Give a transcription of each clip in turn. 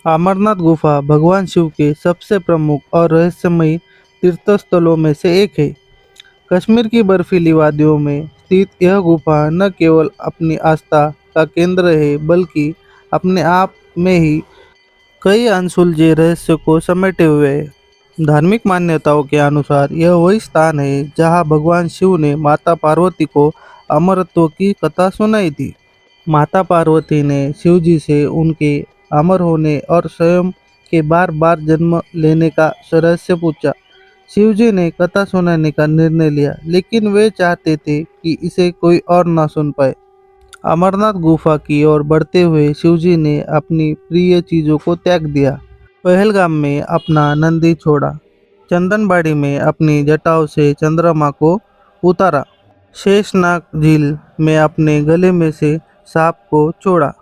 अमरनाथ गुफा भगवान शिव के सबसे प्रमुख और रहस्यमयी तीर्थस्थलों में से एक है। कश्मीर की बर्फीली वादियों में स्थित यह गुफा न केवल अपनी आस्था का केंद्र है, बल्कि अपने आप में ही कई अनसुलझे रहस्य को समेटे हुए है। धार्मिक मान्यताओं के अनुसार यह वही स्थान है जहां भगवान शिव ने माता पार्वती को अमरत्व की कथा सुनाई थी। माता पार्वती ने शिवजी से उनके अमर होने और स्वयं के बार बार जन्म लेने का रहस्य पूछा। शिवजी ने कथा सुनाने का निर्णय लिया, लेकिन वे चाहते थे कि इसे कोई और ना सुन पाए। अमरनाथ गुफा की ओर बढ़ते हुए शिवजी ने अपनी प्रिय चीजों को त्याग दिया। पहलगाम में अपना नंदी छोड़ा, चंदनबाड़ी में अपनी जटाओं से चंद्रमा को उतारा, शेषनाग झील में अपने गले में से सांप को छोड़ा,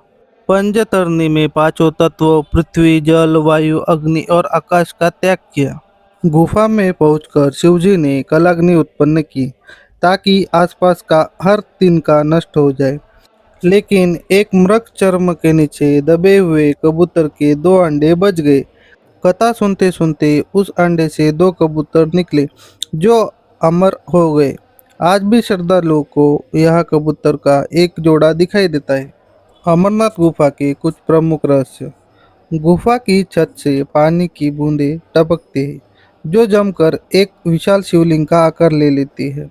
पंचतरणी में पांचों तत्वों पृथ्वी, जल, वायु, अग्नि और आकाश का त्याग किया। गुफा में पहुंचकर शिवजी ने कलाग्नि उत्पन्न की ताकि आसपास का हर तिनका नष्ट हो जाए। लेकिन एक मृग चर्म के नीचे दबे हुए कबूतर के दो अंडे बच गए। कथा सुनते सुनते उस अंडे से दो कबूतर निकले जो अमर हो गए। आज भी श्रद्धालुओं को यह कबूतर का एक जोड़ा दिखाई देता है। अमरनाथ गुफा के कुछ प्रमुख रहस्य। गुफा की छत से पानी की बूंदें टपकती है, जो जमकर एक विशाल शिवलिंग का आकार ले लेती है।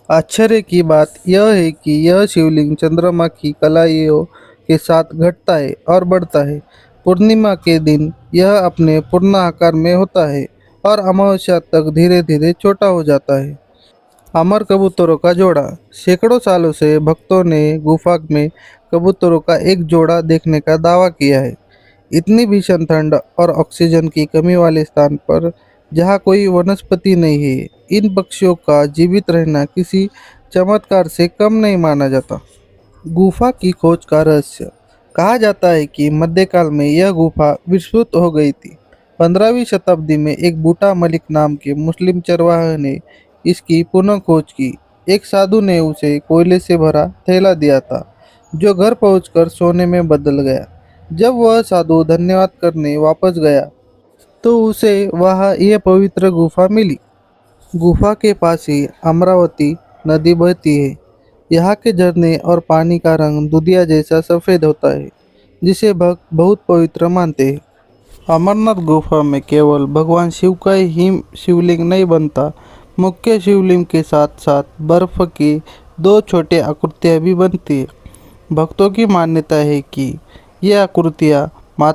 आश्चर्य की बात यह है कि यह शिवलिंग चंद्रमा की कलाइयों के साथ घटता है और बढ़ता है। पूर्णिमा के दिन यह अपने पूर्ण आकार में होता है और अमावस्या तक धीरे धीरे छोटा हो जाता है। अमर कबूतरों का जोड़ा। सैकड़ों सालों से भक्तों ने गुफा में कबूतरों का एक जोड़ा देखने का दावा किया है। इतनी भीषण ठंड और ऑक्सीजन की कमी वाले स्थान पर जहाँ कोई वनस्पति नहीं है, इन पक्षियों का जीवित रहना किसी चमत्कार से कम नहीं माना जाता। गुफा की खोज का रहस्य। कहा जाता है कि मध्यकाल में यह गुफा विस्तृत हो गई थी। 15वीं शताब्दी में एक बूटा मलिक नाम के मुस्लिम चरवाहे ने इसकी पुनः खोज की। एक साधु ने उसे कोयले से भरा थैला दिया था, जो घर पहुंचकर सोने में बदल गया। जब वह साधु धन्यवाद करने वापस गया, तो उसे वहाँ यह पवित्र गुफा मिली। गुफा के पास ही अमरावती नदी बहती है। यहाँ के झरने और पानी का रंग दूधिया जैसा सफ़ेद होता है, जिसे भक्त बहुत पवित्र मानते हैं। अमरनाथ गुफा में केवल भगवान शिव का ही शिवलिंग नहीं बनता, मुख्य शिवलिंग के साथ साथ बर्फ की दो छोटी आकृतियाँ भी बनती है। भक्तों की मान्यता है कि ये आकृतियाँ माता